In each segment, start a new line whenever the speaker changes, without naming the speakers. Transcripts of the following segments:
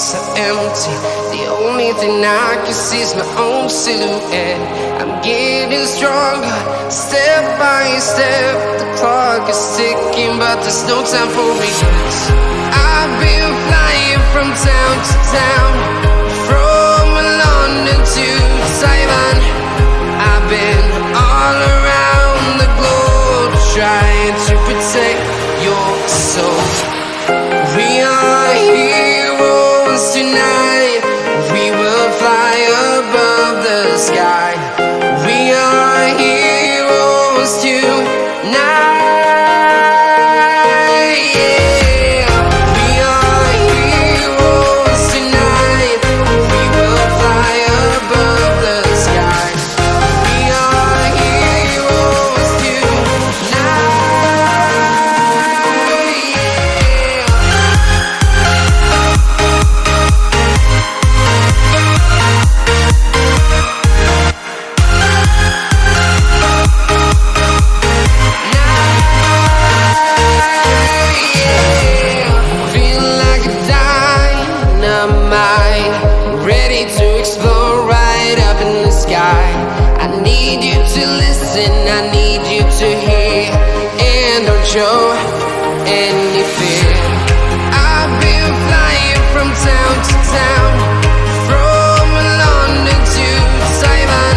so empty. The only thing I can see is my own silhouette. I'm getting stronger, step by step. The clock is ticking, but there's no time for regrets. I've been flying from town to town, from London to Taiwan. I've been all around the globe, trying to protect your soul. We are heroes tonight. We will fly above the sky. We are heroes tonight. Yeah. We are heroes tonight. We will fly above the sky. We are heroes tonight. I need you to listen, I need you to hear, and don't show any fear. I've been flying from town to town, from London to Taiwan.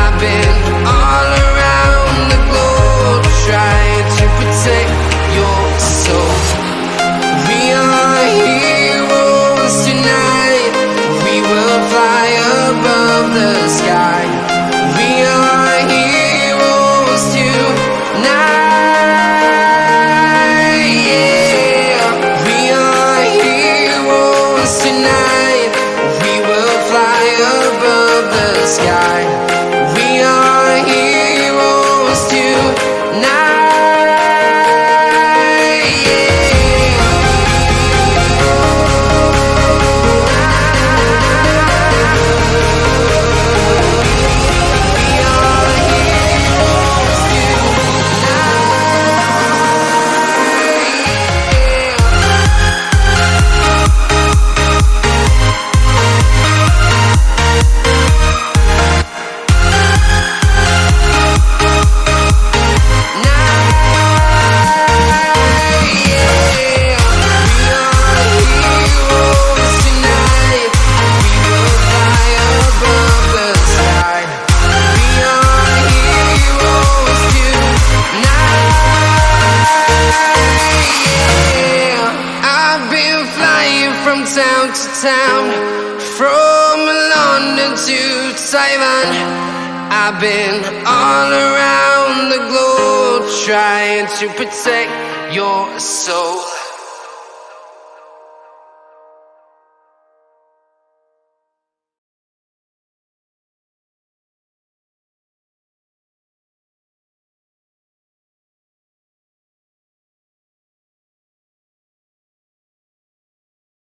I've been all around the globe, trying to protect your soul. We are heroes tonight. We will fly above the sky. We are heroes tonight. Yeah. We are heroes tonight. We will fly above the sky. We are heroes tonight. From town to town, from London to Taiwan. I've been all around the globe, trying to protect your soul.